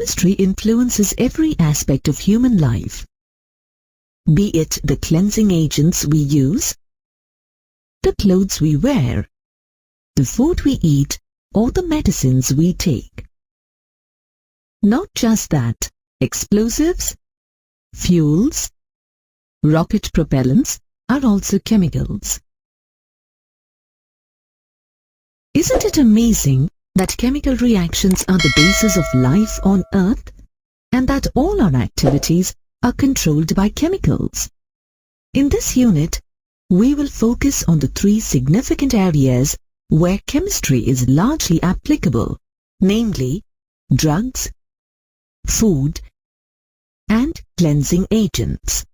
Chemistry influences every aspect of human life, be it the cleansing agents we use, the clothes we wear, the food we eat, or the medicines we take. Not just that, explosives, fuels, rocket propellants are also chemicals. Isn't it amazing that chemical reactions are the basis of life on Earth and that all our activities are controlled by chemicals? In this unit, we will focus on the three significant areas where chemistry is largely applicable, namely drugs, food, and cleansing agents.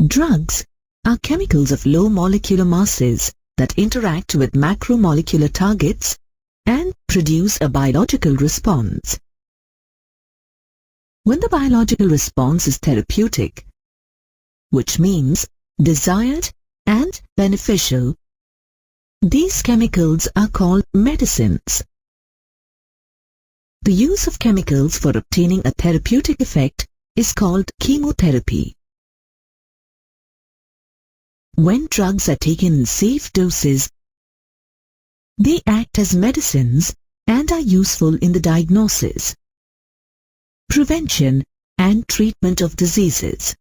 Drugs are chemicals of low molecular masses that interact with macromolecular targets and produce a biological response. When the biological response is therapeutic, which means desired and beneficial, these chemicals are called medicines. The use of chemicals for obtaining a therapeutic effect is called chemotherapy. When drugs are taken in safe doses, they act as medicines and are useful in the diagnosis, prevention, and treatment of diseases.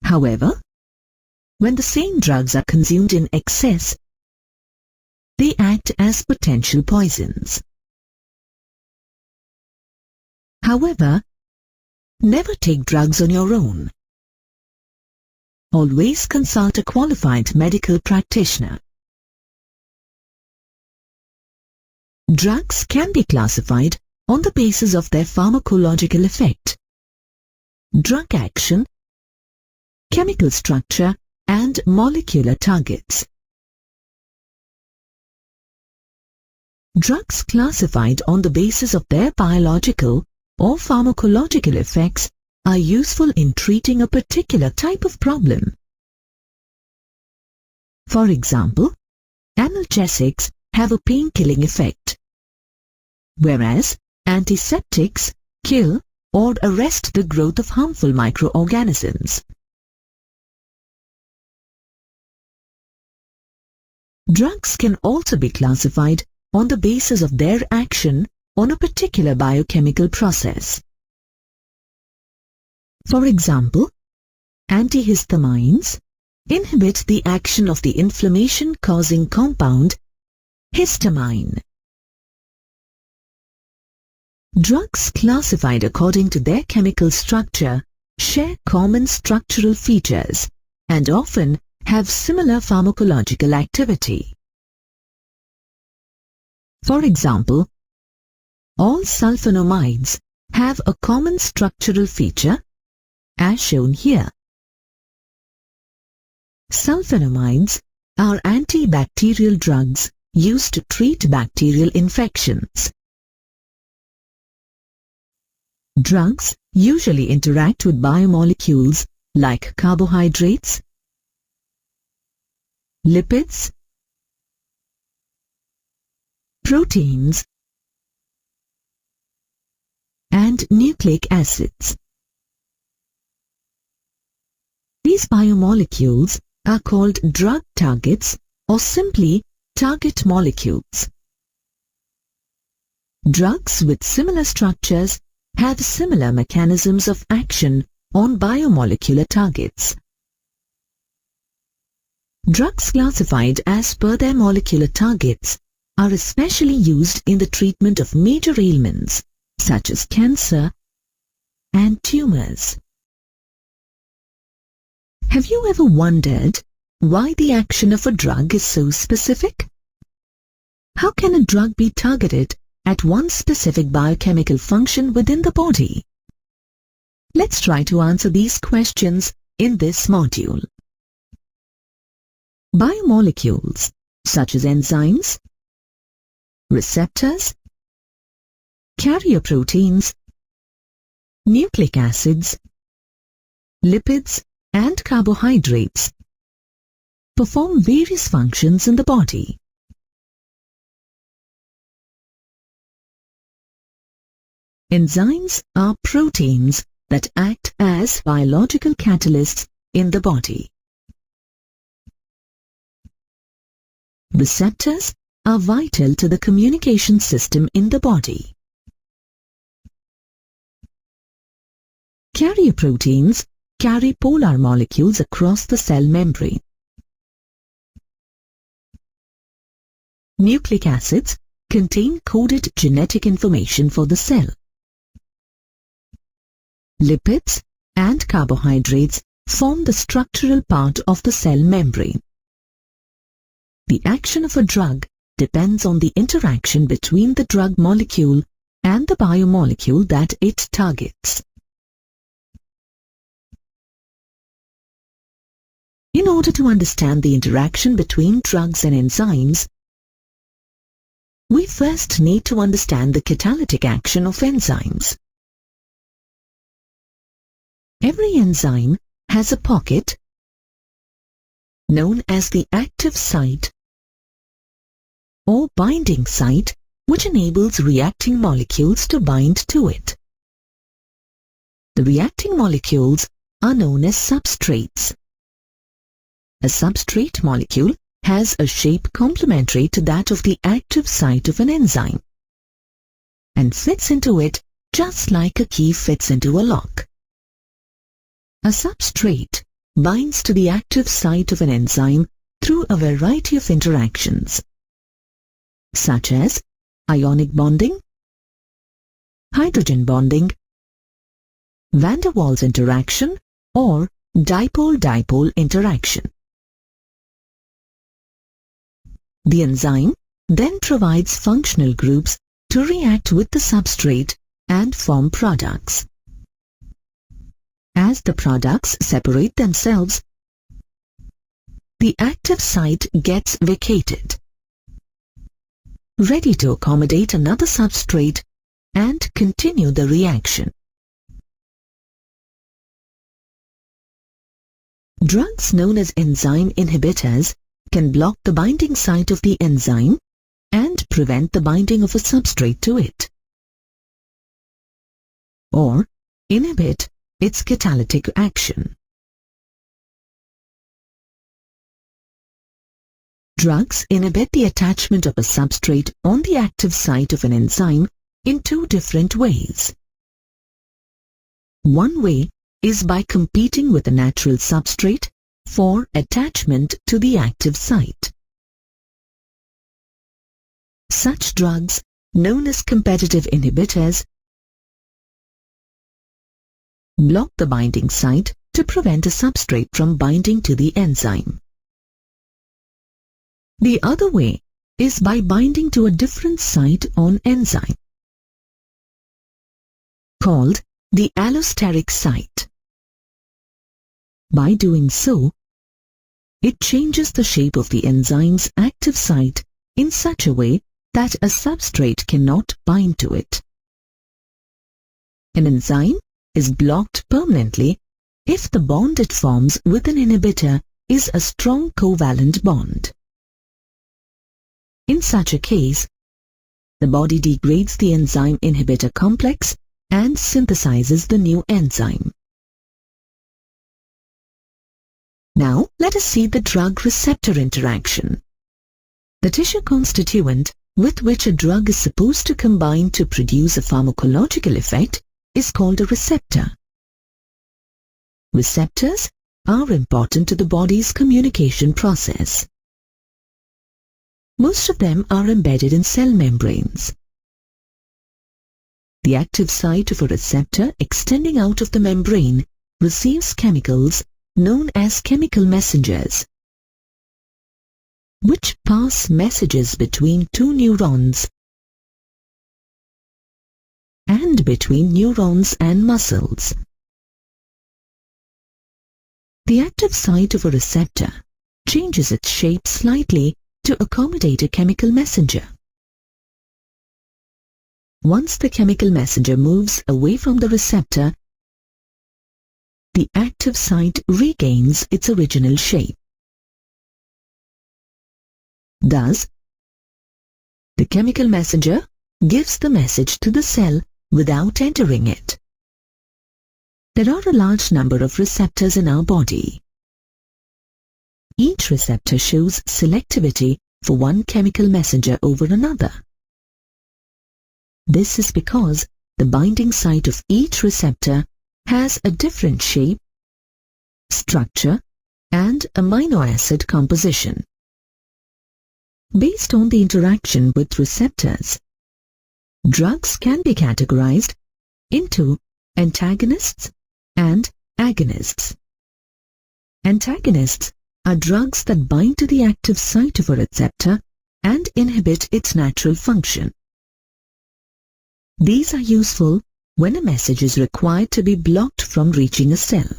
However, when the same drugs are consumed in excess, they act as potential poisons. However, never take drugs on your own. Always consult a qualified medical practitioner. Drugs can be classified on the basis of their pharmacological effect, drug action, chemical structure, and molecular targets. Drugs classified on the basis of their biological or pharmacological effects are useful in treating a particular type of problem. For example, analgesics have a pain-killing effect, whereas antiseptics kill or arrest the growth of harmful microorganisms. Drugs can also be classified on the basis of their action on a particular biochemical process. For example, antihistamines inhibit the action of the inflammation-causing compound histamine. Drugs classified according to their chemical structure share common structural features and often have similar pharmacological activity. For example, all sulfonamides have a common structural feature as shown here. Sulfonamides are antibacterial drugs used to treat bacterial infections. Drugs usually interact with biomolecules like carbohydrates, lipids, proteins, and nucleic acids. These biomolecules are called drug targets or simply target molecules. Drugs with similar structures have similar mechanisms of action on biomolecular targets. Drugs classified as per their molecular targets are especially used in the treatment of major ailments such as cancer and tumors. Have you ever wondered why the action of a drug is so specific? How can a drug be targeted at one specific biochemical function within the body? Let's try to answer these questions in this module. Biomolecules such as enzymes, receptors, carrier proteins, nucleic acids, lipids, and carbohydrates perform various functions in the body. Enzymes are proteins that act as biological catalysts in the body. Receptors are vital to the communication system in the body. Carrier proteins carry polar molecules across the cell membrane. Nucleic acids contain coded genetic information for the cell. Lipids and carbohydrates form the structural part of the cell membrane. The action of a drug depends on the interaction between the drug molecule and the biomolecule that it targets. In order to understand the interaction between drugs and enzymes, we first need to understand the catalytic action of enzymes. Every enzyme has a pocket known as the active site or binding site, which enables reacting molecules to bind to it. The reacting molecules are known as substrates. A substrate molecule has a shape complementary to that of the active site of an enzyme and fits into it just like a key fits into a lock. A substrate binds to the active site of an enzyme through a variety of interactions, such as ionic bonding, hydrogen bonding, van der Waals interaction, or dipole-dipole interaction. The enzyme then provides functional groups to react with the substrate and form products. As the products separate themselves, the active site gets vacated, ready to accommodate another substrate and continue the reaction. Drugs known as enzyme inhibitors can block the binding site of the enzyme and prevent the binding of a substrate to it, or inhibit its catalytic action. Drugs inhibit the attachment of a substrate on the active site of an enzyme in two different ways. One way is by competing with a natural substrate for attachment to the active site. Such drugs, known as competitive inhibitors, block the binding site to prevent a substrate from binding to the enzyme. The other way is by binding to a different site on enzyme, called the allosteric site. By doing so, it changes the shape of the enzyme's active site in such a way that a substrate cannot bind to it. An enzyme is blocked permanently if the bond it forms with an inhibitor is a strong covalent bond. In such a case, the body degrades the enzyme inhibitor complex and synthesizes the new enzyme. Now, let us see the drug-receptor interaction. The tissue constituent with which a drug is supposed to combine to produce a pharmacological effect is called a receptor. Receptors are important to the body's communication process. Most of them are embedded in cell membranes. The active site of a receptor extending out of the membrane receives chemicals known as chemical messengers, which pass messages between two neurons and between neurons and muscles. The active site of a receptor changes its shape slightly to accommodate a chemical messenger. Once the chemical messenger moves away from the receptor, the active site regains its original shape. Thus, the chemical messenger gives the message to the cell without entering it. There are a large number of receptors in our body. Each receptor shows selectivity for one chemical messenger over another. This is because the binding site of each receptor has a different shape, structure, and amino acid composition. Based on the interaction with receptors, drugs can be categorized into antagonists and agonists. Antagonists are drugs that bind to the active site of a receptor and inhibit its natural function. These are useful when a message is required to be blocked from reaching a cell.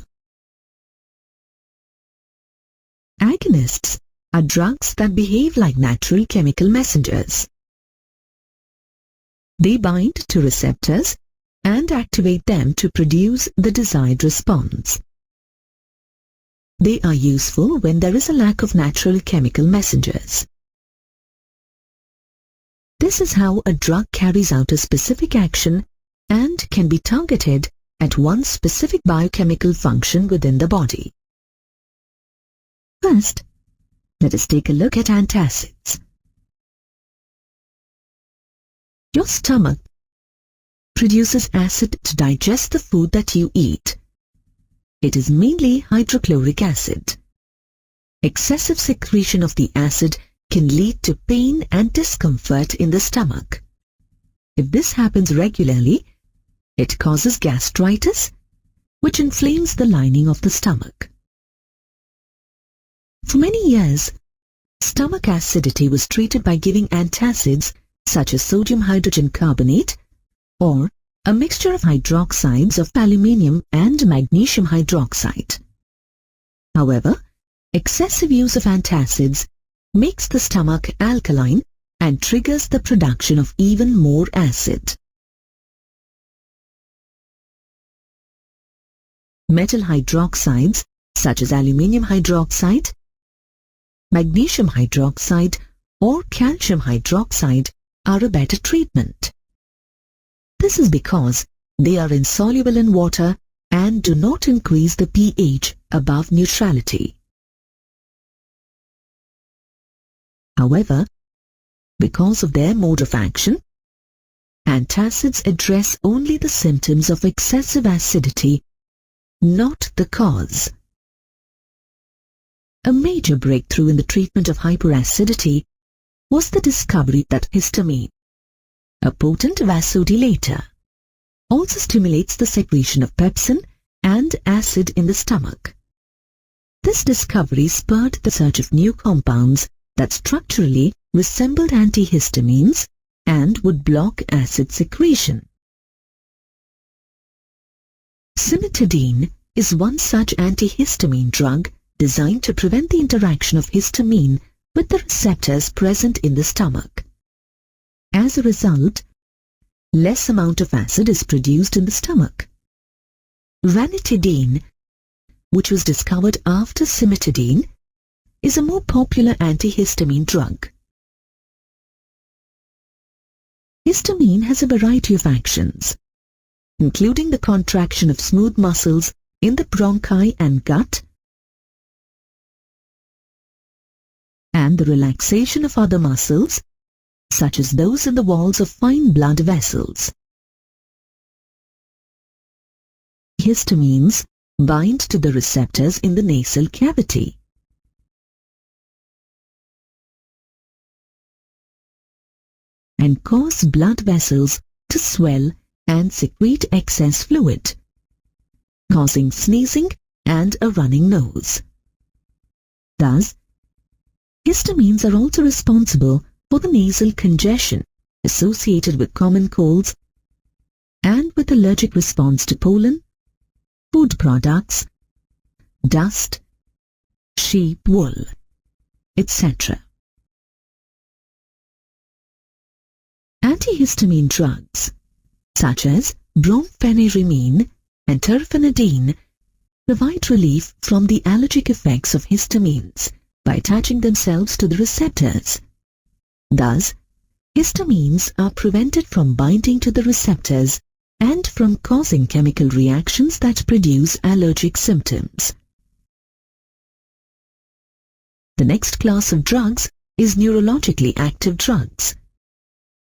Agonists are drugs that behave like natural chemical messengers. They bind to receptors and activate them to produce the desired response. They are useful when there is a lack of natural chemical messengers. This is how a drug carries out a specific action and can be targeted at one specific biochemical function within the body. First, let us take a look at antacids. Your stomach produces acid to digest the food that you eat. It is mainly hydrochloric acid. Excessive secretion of the acid can lead to pain and discomfort in the stomach. If this happens regularly, it causes gastritis, which inflames the lining of the stomach. For many years, stomach acidity was treated by giving antacids such as sodium hydrogen carbonate or a mixture of hydroxides of aluminium and magnesium hydroxide. However, excessive use of antacids makes the stomach alkaline and triggers the production of even more acid. Metal hydroxides such as aluminium hydroxide, magnesium hydroxide, or calcium hydroxide are a better treatment. This is because they are insoluble in water and do not increase the pH above neutrality. However, because of their mode of action, antacids address only the symptoms of excessive acidity, not the cause. A major breakthrough in the treatment of hyperacidity was the discovery that histamine, a potent vasodilator, also stimulates the secretion of pepsin and acid in the stomach. This discovery spurred the search of new compounds that structurally resembled antihistamines and would block acid secretion. Cimetidine is one such antihistamine drug designed to prevent the interaction of histamine with the receptors present in the stomach. As a result, less amount of acid is produced in the stomach. Vanitadine, which was discovered after cimetidine, is a more popular antihistamine drug. Histamine has a variety of actions, including the contraction of smooth muscles in the bronchi and gut, and the relaxation of other muscles, such as those in the walls of fine blood vessels. Histamines bind to the receptors in the nasal cavity. And cause blood vessels to swell and secrete excess fluid, causing sneezing and a running nose. Thus, histamines are also responsible for the nasal congestion associated with common colds and with allergic response to pollen, food products, dust, sheep wool, etc. Antihistamine drugs such as brompheniramine and terfenadine provide relief from the allergic effects of histamines by attaching themselves to the receptors. Thus, histamines are prevented from binding to the receptors and from causing chemical reactions that produce allergic symptoms. The next class of drugs is neurologically active drugs.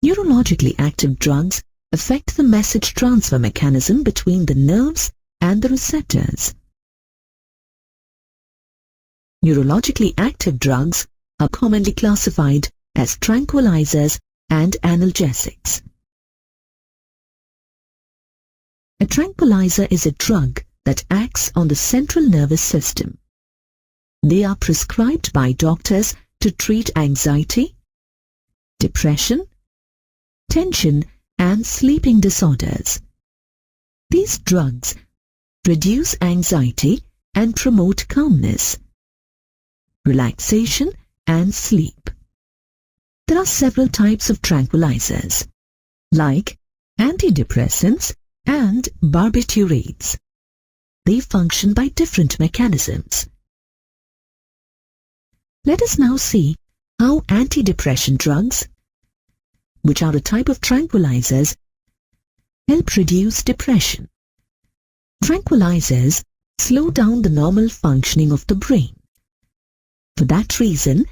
Neurologically active drugs affect the message transfer mechanism between the nerves and the receptors. Neurologically active drugs are commonly classified as tranquilizers and analgesics. A tranquilizer is a drug that acts on the central nervous system. They are prescribed by doctors to treat anxiety, depression, tension, and sleeping disorders. These drugs reduce anxiety and promote calmness, relaxation, and sleep. There are several types of tranquilizers, like antidepressants and barbiturates. They function by different mechanisms. Let us now see how antidepressant drugs, which are a type of tranquilizers, help reduce depression. Tranquilizers slow down the normal functioning of the brain. For that reason,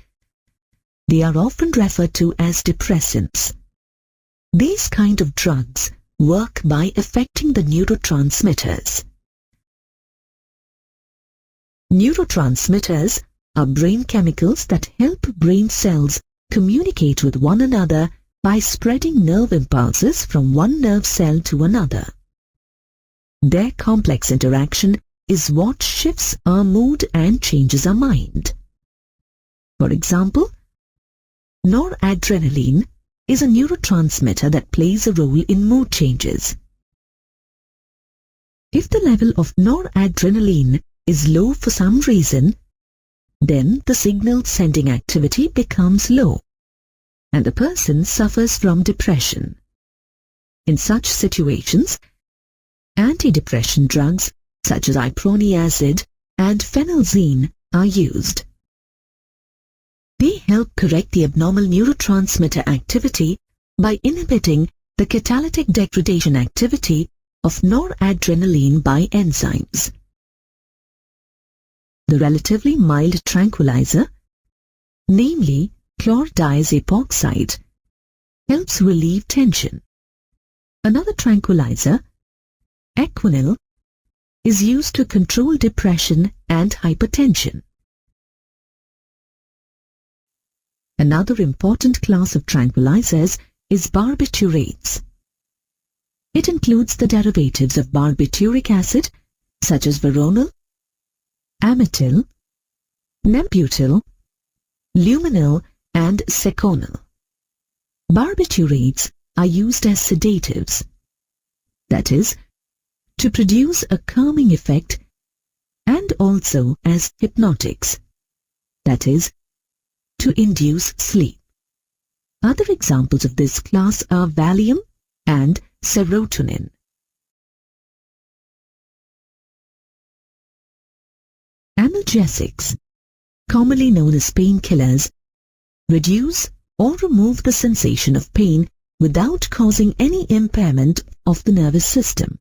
they are often referred to as depressants. These kind of drugs work by affecting the neurotransmitters. Neurotransmitters are brain chemicals that help brain cells communicate with one another by spreading nerve impulses from one nerve cell to another. Their complex interaction is what shifts our mood and changes our mind. For example, noradrenaline is a neurotransmitter that plays a role in mood changes. If the level of noradrenaline is low for some reason, then the signal sending activity becomes low, and the person suffers from depression. In such situations, antidepressant drugs such as iproniazid and phenelzine are used. They help correct the abnormal neurotransmitter activity by inhibiting the catalytic degradation activity of noradrenaline by enzymes. The relatively mild tranquilizer, namely chlordiazepoxide, helps relieve tension. Another tranquilizer, Equinil, is used to control depression and hypertension. Another important class of tranquilizers is barbiturates. It includes the derivatives of barbituric acid such as veronal, amityl, nembutyl, luminal, and seconal. Barbiturates are used as sedatives, that is, to produce a calming effect, and also as hypnotics, that is, to induce sleep. Other examples of this class are Valium and serotonin. Analgesics, commonly known as painkillers, reduce or remove the sensation of pain without causing any impairment of the nervous system.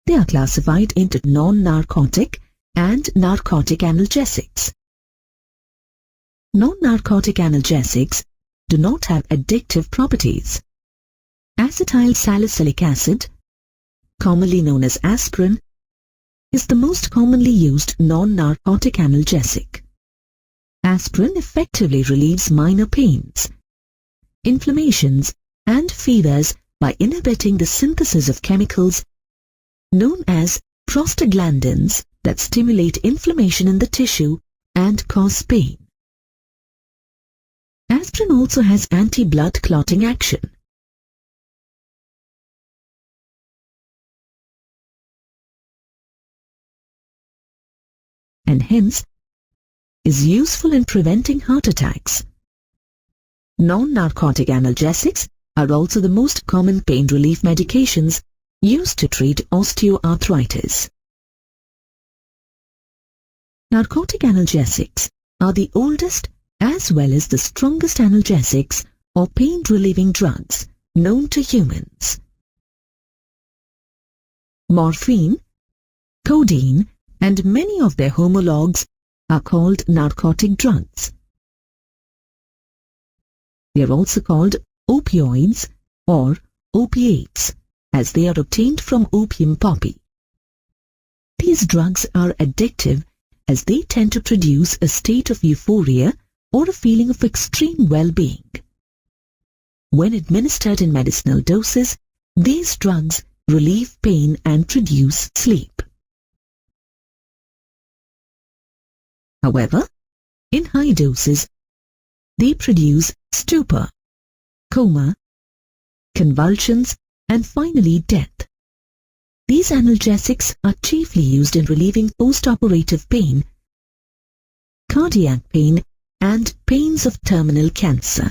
They are classified into non-narcotic and narcotic analgesics. Non-narcotic analgesics do not have addictive properties. Acetyl salicylic acid, commonly known as aspirin, is the most commonly used non-narcotic analgesic. Aspirin effectively relieves minor pains, inflammations, and fevers by inhibiting the synthesis of chemicals known as prostaglandins that stimulate inflammation in the tissue and cause pain. Aspirin also has anti-blood clotting action. And hence is useful in preventing heart attacks. Non-narcotic analgesics are also the most common pain relief medications used to treat osteoarthritis. Narcotic analgesics are the oldest as well as the strongest analgesics or pain-relieving drugs known to humans. Morphine, codeine, and many of their homologues are called narcotic drugs. They are also called opioids or opiates, as they are obtained from opium poppy. These drugs are addictive as they tend to produce a state of euphoria or a feeling of extreme well-being. When administered in medicinal doses, these drugs relieve pain and produce sleep. However, in high doses, they produce stupor, coma, convulsions, and finally death. These analgesics are chiefly used in relieving post-operative pain, cardiac pain, and pains of terminal cancer.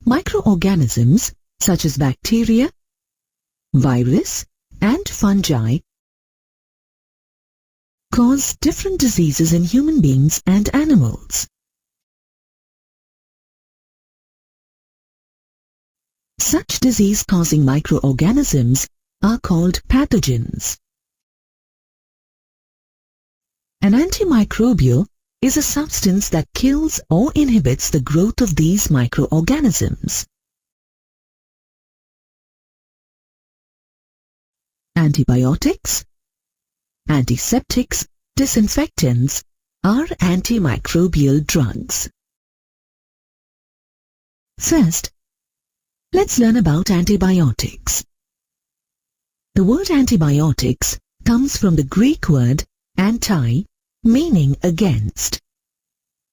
Microorganisms such as bacteria, virus, and fungi cause different diseases in human beings and animals. Such disease-causing microorganisms are called pathogens. An antimicrobial is a substance that kills or inhibits the growth of these microorganisms. Antibiotics, antiseptics, disinfectants are antimicrobial drugs. First, let's learn about antibiotics. The word antibiotics comes from the Greek word anti, meaning against,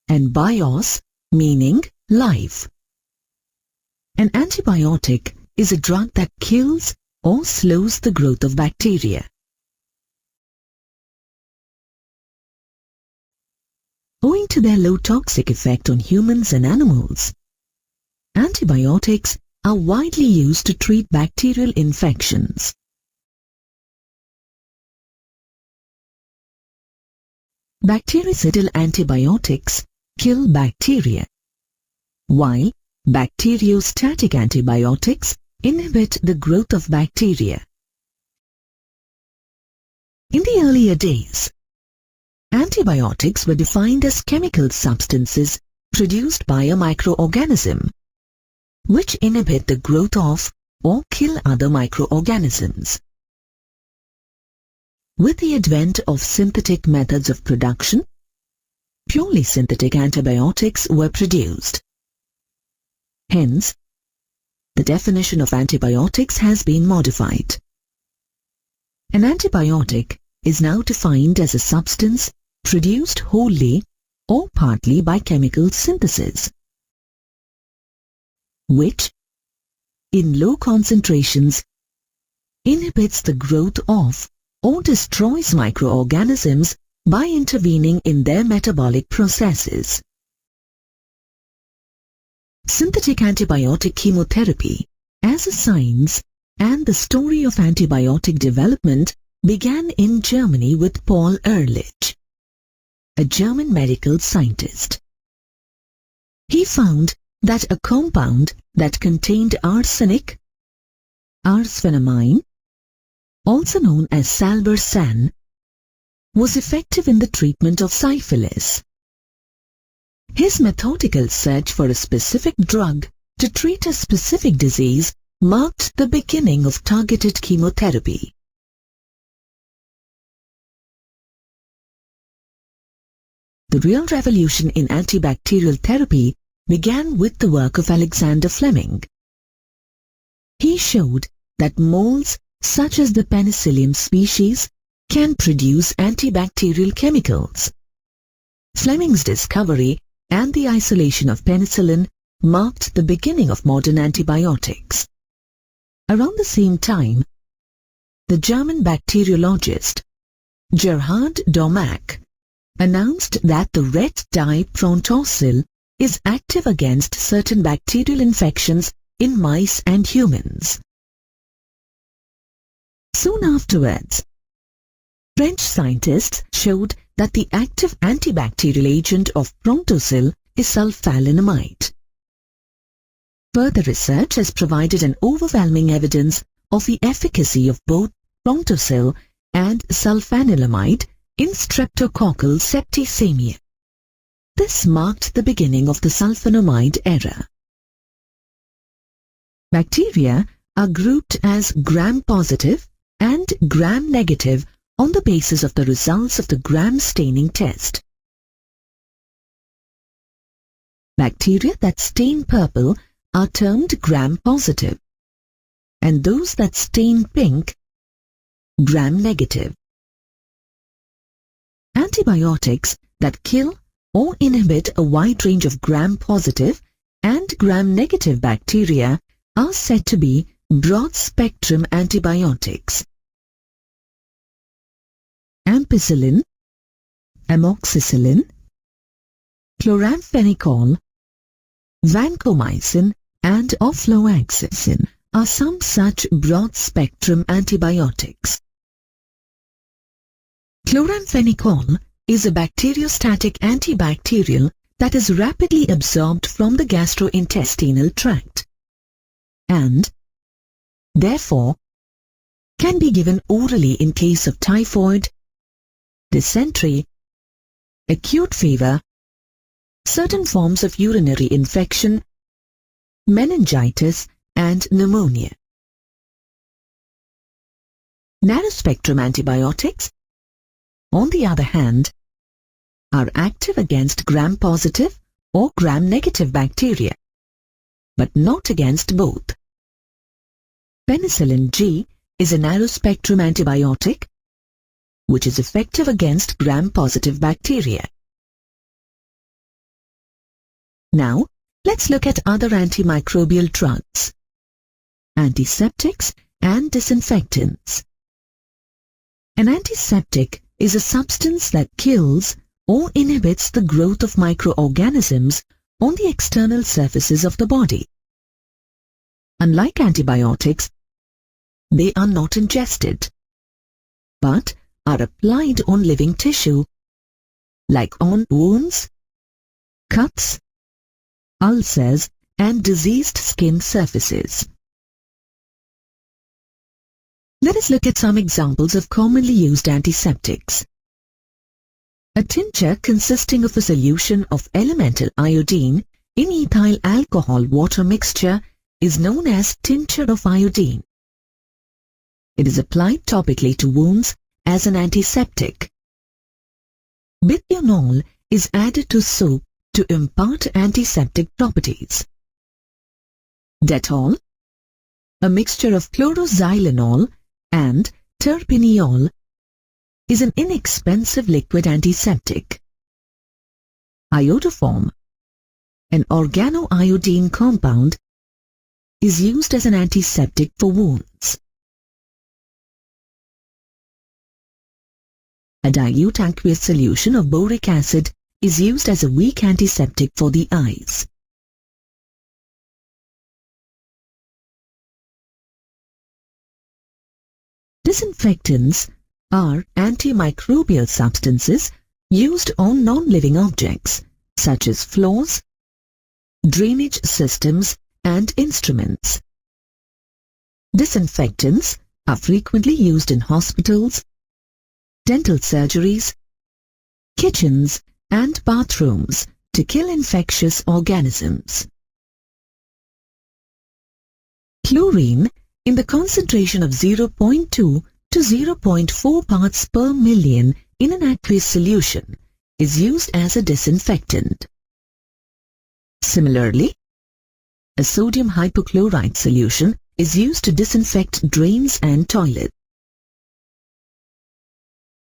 and bios, meaning life. An antibiotic is a drug that kills or slows the growth of bacteria. Owing to their low toxic effect on humans and animals, antibiotics are widely used to treat bacterial infections. Bactericidal antibiotics kill bacteria, while bacteriostatic antibiotics inhibit the growth of bacteria. In the earlier days, antibiotics were defined as chemical substances produced by a microorganism, which inhibit the growth of or kill other microorganisms. With the advent of synthetic methods of production, purely synthetic antibiotics were produced. Hence, the definition of antibiotics has been modified. An antibiotic is now defined as a substance produced wholly or partly by chemical synthesis, which, in low concentrations, inhibits the growth of or destroys microorganisms by intervening in their metabolic processes. Synthetic antibiotic chemotherapy as a science and the story of antibiotic development began in Germany with Paul Ehrlich, a German medical scientist. He found that a compound that contained arsenic, arsphenamine, also known as salvarsan, was effective in the treatment of syphilis. His methodical search for a specific drug to treat a specific disease marked the beginning of targeted chemotherapy. The real revolution in antibacterial therapy began with the work of Alexander Fleming. He showed that molds such as the Penicillium species can produce antibacterial chemicals. Fleming's discovery and the isolation of penicillin marked the beginning of modern antibiotics. Around the same time, the German bacteriologist Gerhard Domach announced that the red dye prontossil is active against certain bacterial infections in mice and humans. Soon afterwards, French scientists showed that the active antibacterial agent of prontossil is sulfalinamide. Further research has provided an overwhelming evidence of the efficacy of both frontosil and sulfanilamide in streptococcal septicemia. This marked the beginning of the sulfonamide era. Bacteria are grouped as gram-positive and gram-negative on the basis of the results of the gram staining test. Bacteria that stain purple are termed gram-positive, and those that stain pink, gram-negative. Antibiotics that kill or inhibit a wide range of gram-positive and gram-negative bacteria are said to be broad-spectrum antibiotics. Ampicillin, amoxicillin, chloramphenicol, vancomycin and ofloxacin are some such broad-spectrum antibiotics. Chloramphenicol is a bacteriostatic antibacterial that is rapidly absorbed from the gastrointestinal tract and, therefore, can be given orally in case of typhoid, dysentery, acute fever, certain forms of urinary infection, meningitis, and pneumonia. Narrow-spectrum antibiotics, on the other hand, are active against gram-positive or gram-negative bacteria, but not against both. Penicillin G is a narrow-spectrum antibiotic which is effective against gram-positive bacteria. Now, let's look at other antimicrobial drugs. Antiseptics and disinfectants. An antiseptic is a substance that kills or inhibits the growth of microorganisms on the external surfaces of the body. Unlike antibiotics, they are not ingested, but are applied on living tissue, like on wounds, cuts, ulcers, and diseased skin surfaces. Let us look at some examples of commonly used antiseptics. A tincture consisting of a solution of elemental iodine in ethyl alcohol water mixture is known as tincture of iodine. It is applied topically to wounds as an antiseptic. Bithionol is added to soap to impart antiseptic properties. Dettol, a mixture of chloroxylenol and terpineol, is an inexpensive liquid antiseptic. Iodoform, an organoiodine compound, is used as an antiseptic for wounds. A dilute aqueous solution of boric acid is used as a weak antiseptic for the eyes. Disinfectants are antimicrobial substances used on non-living objects such as floors, drainage systems, and instruments. Disinfectants are frequently used in hospitals, dental surgeries, kitchens, and bathrooms to kill infectious organisms. Chlorine in the concentration of 0.2 to 0.4 parts per million in an aqueous solution is used as a disinfectant. Similarly, a sodium hypochlorite solution is used to disinfect drains and toilets.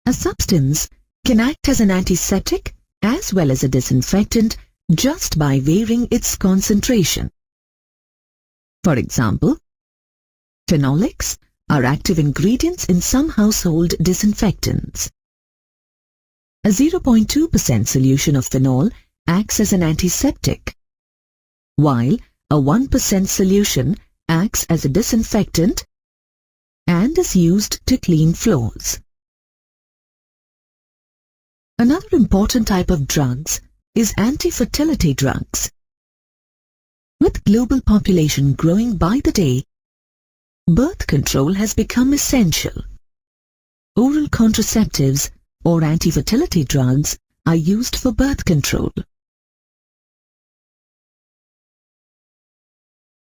A substance can act as an antiseptic as well as a disinfectant just by varying its concentration. For example, phenolics are active ingredients in some household disinfectants. A 0.2% solution of phenol acts as an antiseptic, while a 1% solution acts as a disinfectant and is used to clean floors. Another important type of drugs is anti-fertility drugs. With global population growing by the day, birth control has become essential. Oral contraceptives or anti-fertility drugs are used for birth control.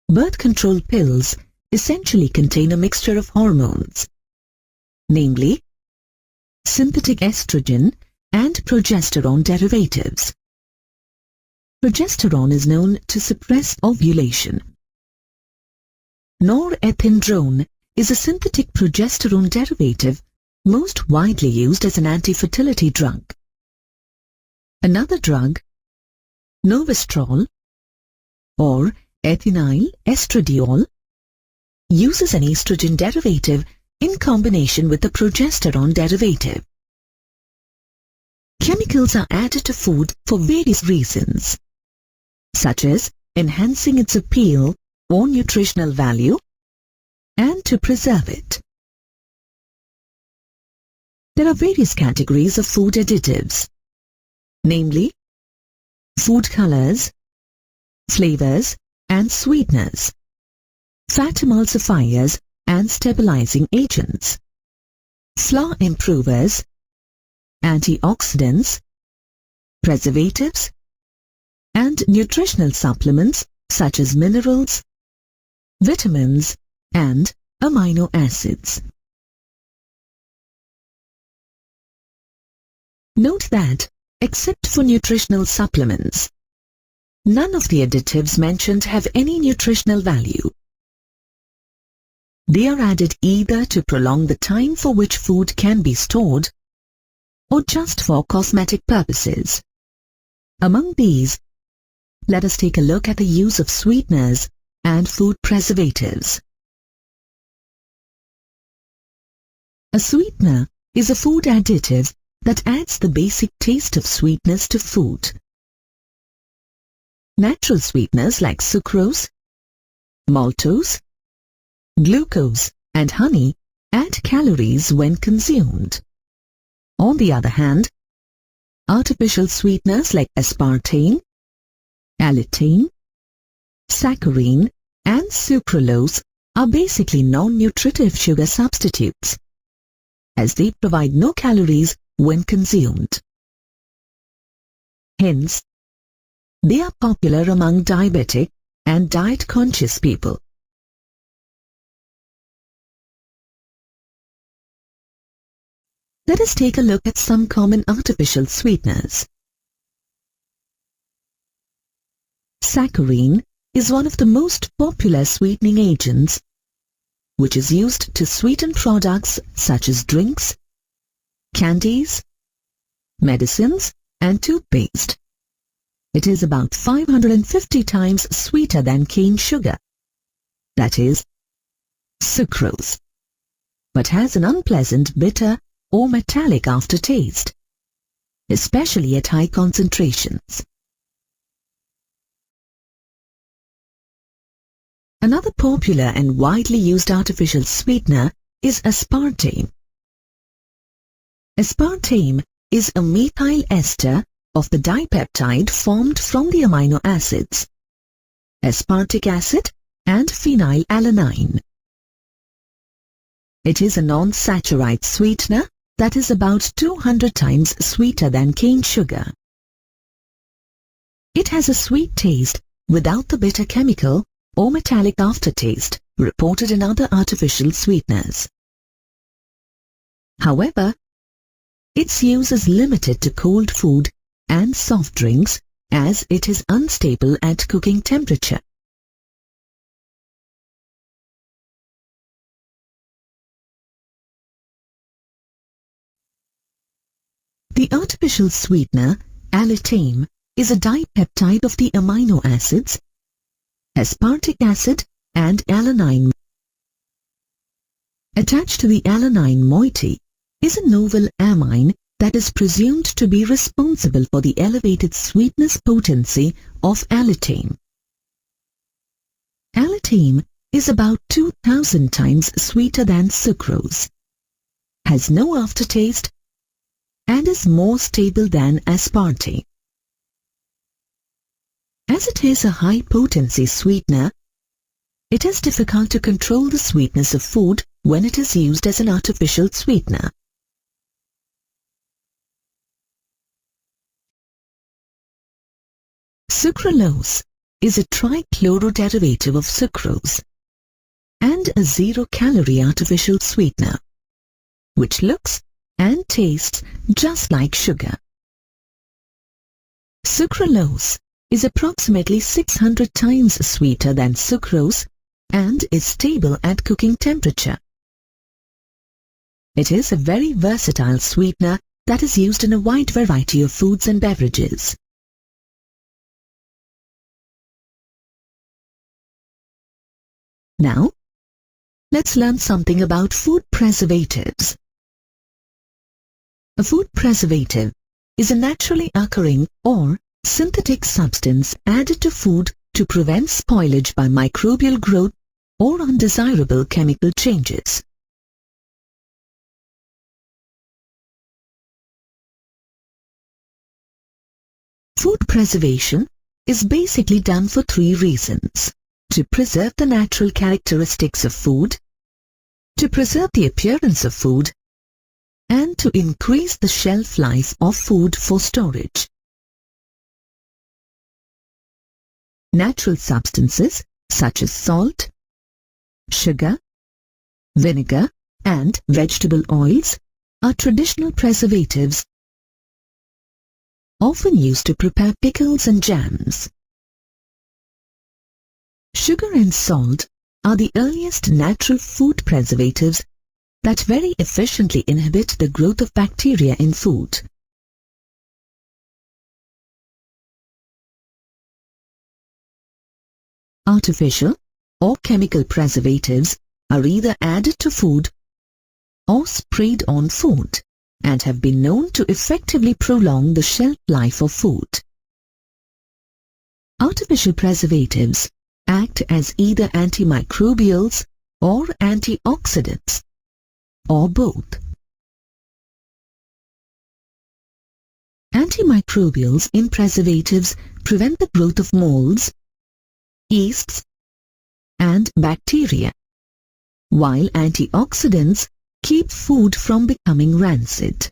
Birth control pills essentially contain a mixture of hormones, namely synthetic estrogen and progesterone derivatives. Progesterone is known to suppress ovulation. Norethindrone is a synthetic progesterone derivative most widely used as an anti-fertility drug. Another drug, novestrol or ethinyl estradiol, uses an estrogen derivative in combination with the progesterone derivative. Chemicals are added to food for various reasons, such as enhancing its appeal or nutritional value and to preserve it. There are various categories of food additives, namely food colors, flavors and sweeteners, fat emulsifiers and stabilizing agents, flaw improvers, antioxidants, preservatives, and nutritional supplements such as minerals, vitamins, and amino acids. Note that, except for nutritional supplements, none of the additives mentioned have any nutritional value. They are added either to prolong the time for which food can be stored or just for cosmetic purposes. Among these, let us take a look at the use of sweeteners and food preservatives. A sweetener is a food additive that adds the basic taste of sweetness to food. Natural sweeteners like sucrose, maltose, glucose, and honey add calories when consumed. On the other hand, artificial sweeteners like aspartame, allicin, saccharin, and sucralose are basically non-nutritive sugar substitutes, as they provide no calories when consumed. Hence, they are popular among diabetic and diet-conscious people. Let us take a look at some common artificial sweeteners. Saccharin is one of the most popular sweetening agents, which is used to sweeten products such as drinks, candies, medicines, and toothpaste. It is about 550 times sweeter than cane sugar, that is, sucrose, but has an unpleasant bitter or metallic aftertaste, especially at high concentrations. Another popular and widely used artificial sweetener is aspartame. Aspartame is a methyl ester of the dipeptide formed from the amino acids aspartic acid and phenylalanine. It is a non-saccharide sweetener that is about 200 times sweeter than cane sugar. It has a sweet taste without the bitter chemical or metallic aftertaste reported in other artificial sweeteners. However, its use is limited to cold food and soft drinks as it is unstable at cooking temperature. The artificial sweetener allicin is a dipeptide of the amino acids aspartic acid and alanine. Attached to the alanine moiety is a novel amine that is presumed to be responsible for the elevated sweetness potency of allicin. Allicin is about 2,000 times sweeter than sucrose, has no aftertaste, and is more stable than aspartame. As it is a high-potency sweetener, it is difficult to control the sweetness of food when it is used as an artificial sweetener. Sucralose is a trichloro-derivative of sucrose and a zero-calorie artificial sweetener, which looks and tastes just like sugar. Sucralose is approximately 600 times sweeter than sucrose and is stable at cooking temperature. It is a very versatile sweetener that is used in a wide variety of foods and beverages. Now, let's learn something about food preservatives. A food preservative is a naturally occurring or synthetic substance added to food to prevent spoilage by microbial growth or undesirable chemical changes. Food preservation is basically done for three reasons: to preserve the natural characteristics of food, to preserve the appearance of food, and to increase the shelf life of food for storage. Natural substances such as salt, sugar, vinegar, and vegetable oils are traditional preservatives often used to prepare pickles and jams. Sugar and salt are the earliest natural food preservatives that very efficiently inhibit the growth of bacteria in food. Artificial or chemical preservatives are either added to food or sprayed on food and have been known to effectively prolong the shelf life of food. Artificial preservatives act as either antimicrobials or antioxidants, or both. Antimicrobials in preservatives prevent the growth of molds, yeasts, and bacteria, while antioxidants keep food from becoming rancid.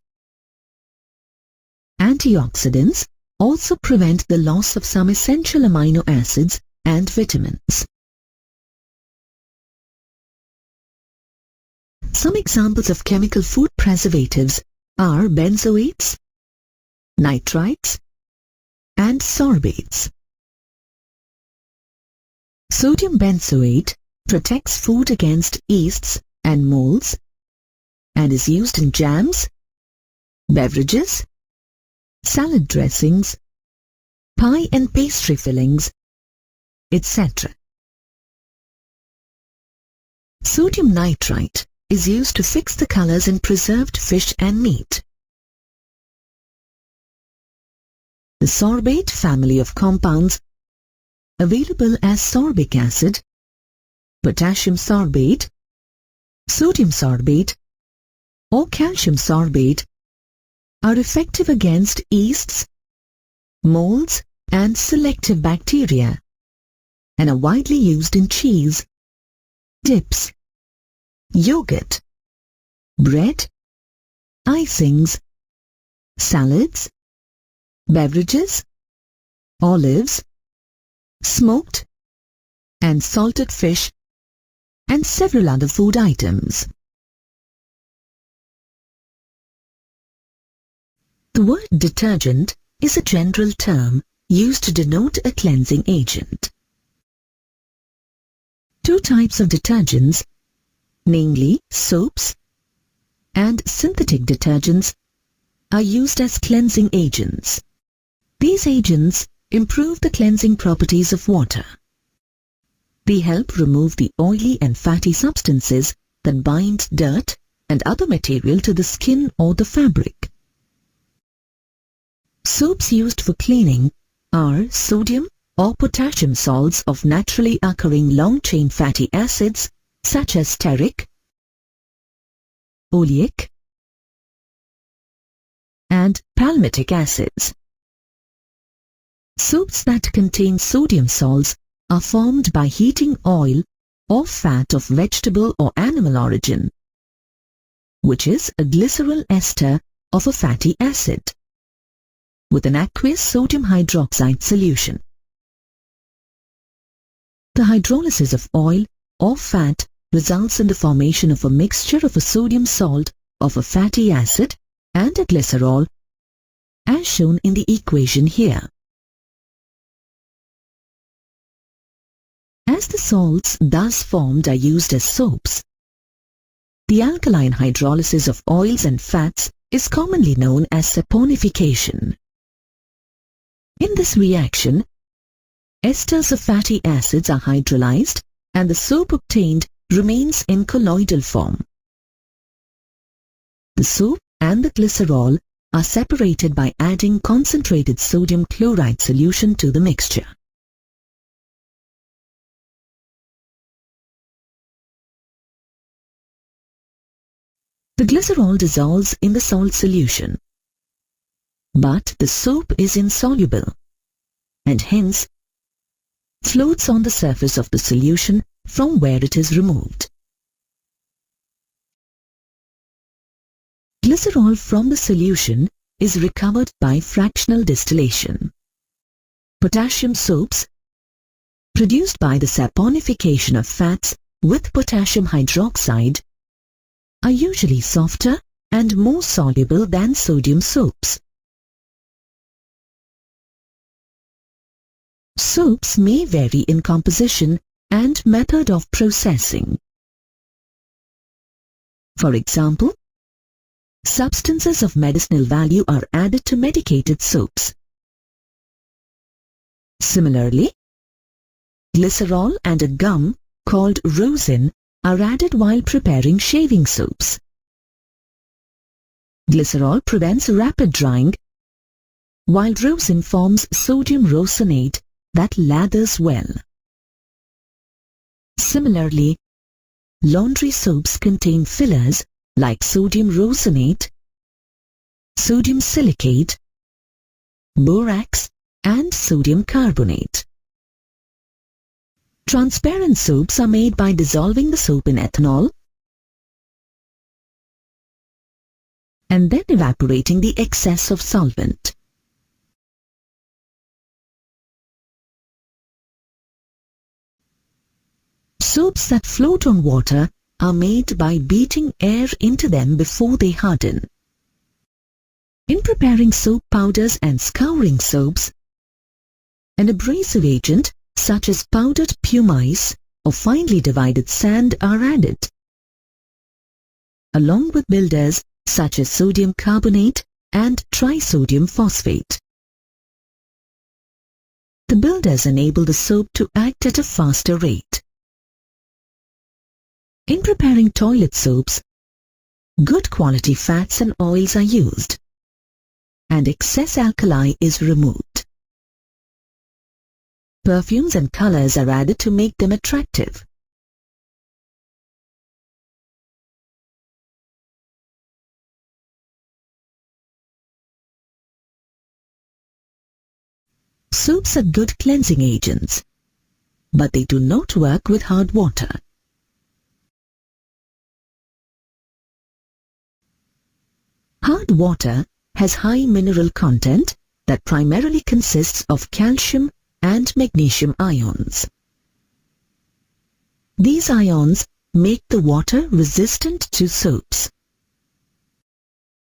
Antioxidants also prevent the loss of some essential amino acids and vitamins. Some examples of chemical food preservatives are benzoates, nitrites, and sorbates. Sodium benzoate protects food against yeasts and molds and is used in jams, beverages, salad dressings, pie and pastry fillings, etc. Sodium nitrite is used to fix the colors in preserved fish and meat. The sorbate family of compounds available as sorbic acid, potassium sorbate, sodium sorbate, or calcium sorbate are effective against yeasts, molds, and selective bacteria, and are widely used in cheese, dips, yogurt, bread, icings, salads, beverages, olives, smoked and salted fish, and several other food items. The word detergent is a general term used to denote a cleansing agent. Two types of detergents, namely soaps and synthetic detergents, are used as cleansing agents. These agents improve the cleansing properties of water. They help remove the oily and fatty substances that bind dirt and other material to the skin or the fabric. Soaps used for cleaning are sodium or potassium salts of naturally occurring long-chain fatty acids such as stearic, oleic, and palmitic acids. Soaps that contain sodium salts are formed by heating oil or fat of vegetable or animal origin, which is a glycerol ester of a fatty acid, with an aqueous sodium hydroxide solution. The hydrolysis of oil or fat results in the formation of a mixture of a sodium salt of a fatty acid and a glycerol, as shown in the equation here. As the salts thus formed are used as soaps, the alkaline hydrolysis of oils and fats is commonly known as saponification. In this reaction, esters of fatty acids are hydrolyzed and the soap obtained remains in colloidal form. The soap and the glycerol are separated by adding concentrated sodium chloride solution to the mixture. The glycerol dissolves in the salt solution, but the soap is insoluble and hence floats on the surface of the solution from where it is removed. Glycerol from the solution is recovered by fractional distillation. Potassium soaps, produced by the saponification of fats with potassium hydroxide, are usually softer and more soluble than sodium soaps. Soaps may vary in composition and method of processing. For example, substances of medicinal value are added to medicated soaps. Similarly, glycerol and a gum called rosin are added while preparing shaving soaps. Glycerol prevents rapid drying, while rosin forms sodium rosinate that lathers well. Similarly, laundry soaps contain fillers like sodium rosinate, sodium silicate, borax, and sodium carbonate. Transparent soaps are made by dissolving the soap in ethanol and then evaporating the excess of solvent. Soaps that float on water are made by beating air into them before they harden. In preparing soap powders and scouring soaps, an abrasive agent such as powdered pumice or finely divided sand are added, along with builders such as sodium carbonate and trisodium phosphate. The builders enable the soap to act at a faster rate. In preparing toilet soaps, good quality fats and oils are used, and excess alkali is removed. Perfumes and colors are added to make them attractive. Soaps are good cleansing agents, but they do not work with hard water. Hard water has high mineral content that primarily consists of calcium and magnesium ions. These ions make the water resistant to soaps.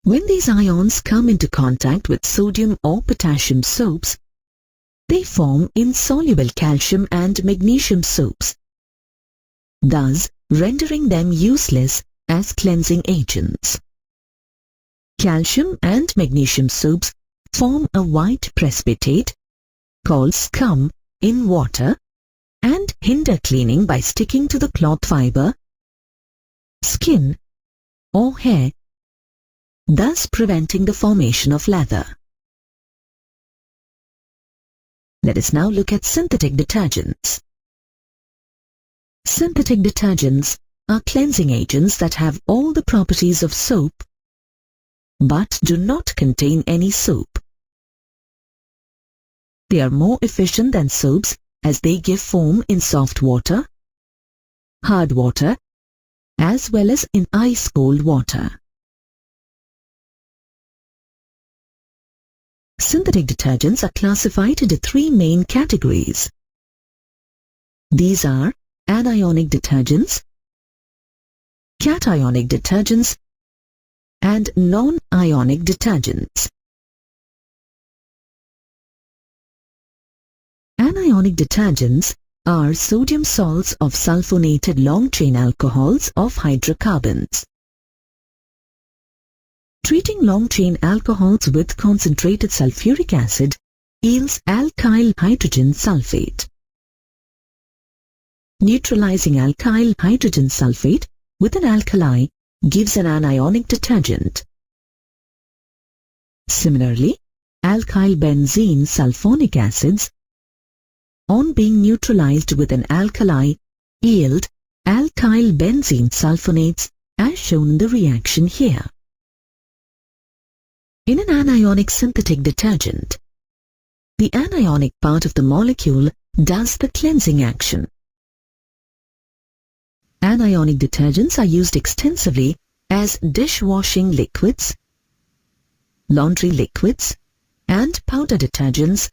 When these ions come into contact with sodium or potassium soaps, they form insoluble calcium and magnesium soaps, thus rendering them useless as cleansing agents. Calcium and magnesium soaps form a white precipitate called scum in water and hinder cleaning by sticking to the cloth fiber, skin, or hair, thus preventing the formation of lather. Let us now look at synthetic detergents. Synthetic detergents are cleansing agents that have all the properties of soap but do not contain any soap. They are more efficient than soaps as they give foam in soft water, hard water, as well as in ice-cold water. Synthetic detergents are classified into three main categories. These are anionic detergents, cationic detergents, and non-ionic detergents. Anionic detergents are sodium salts of sulfonated long-chain alcohols of hydrocarbons. Treating long-chain alcohols with concentrated sulfuric acid yields alkyl hydrogen sulfate. Neutralizing alkyl hydrogen sulfate with an alkali gives an anionic detergent. Similarly, alkyl benzene sulfonic acids, on being neutralized with an alkali, yield alkyl benzene sulfonates as shown in the reaction here. In an anionic synthetic detergent, the anionic part of the molecule does the cleansing action. Anionic detergents are used extensively as dishwashing liquids, laundry liquids, and powder detergents,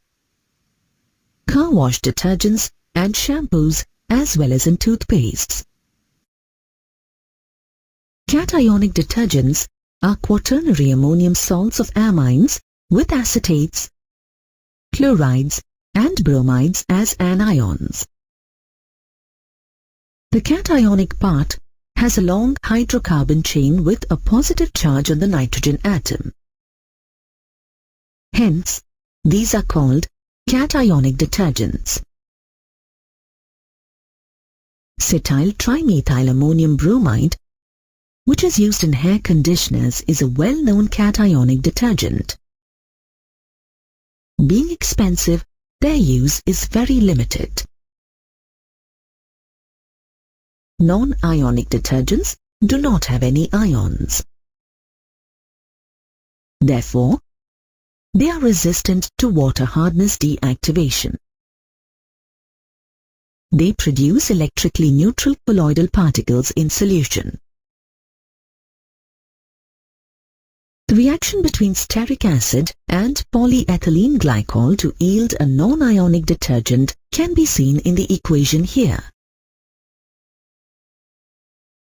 car wash detergents and shampoos, as well as in toothpastes. Cationic detergents are quaternary ammonium salts of amines with acetates, chlorides, and bromides as anions. The cationic part has a long hydrocarbon chain with a positive charge on the nitrogen atom. Hence, these are called cationic detergents. Cetyl trimethylammonium bromide, which is used in hair conditioners, is a well-known cationic detergent. Being expensive, their use is very limited. Non-ionic detergents do not have any ions. Therefore, they are resistant to water hardness deactivation. They produce electrically neutral colloidal particles in solution. The reaction between stearic acid and polyethylene glycol to yield a non-ionic detergent can be seen in the equation here.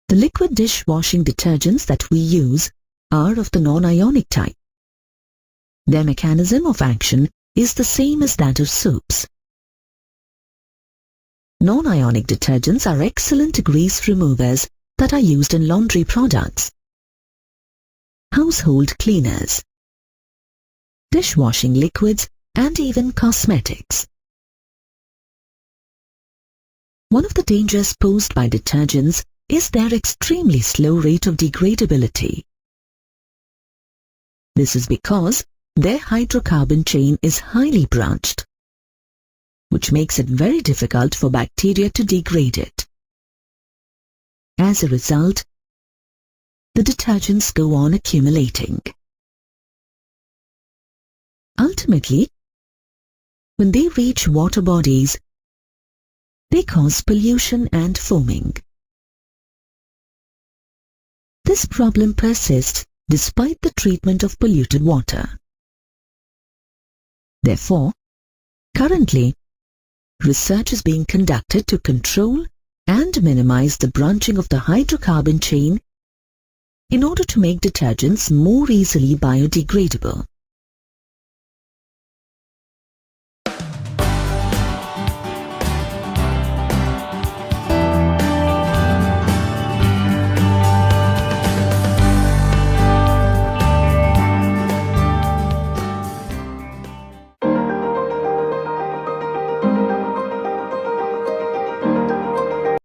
The liquid dishwashing detergents that we use are of the non-ionic type. Their mechanism of action is the same as that of soaps. Non-ionic detergents are excellent grease removers that are used in laundry products, household cleaners, dishwashing liquids, and even cosmetics. One of the dangers posed by detergents is their extremely slow rate of degradability. This is because their hydrocarbon chain is highly branched, which makes it very difficult for bacteria to degrade it. As a result, the detergents go on accumulating. Ultimately, when they reach water bodies, they cause pollution and foaming. This problem persists despite the treatment of polluted water. Therefore, currently, research is being conducted to control and minimize the branching of the hydrocarbon chain in order to make detergents more easily biodegradable.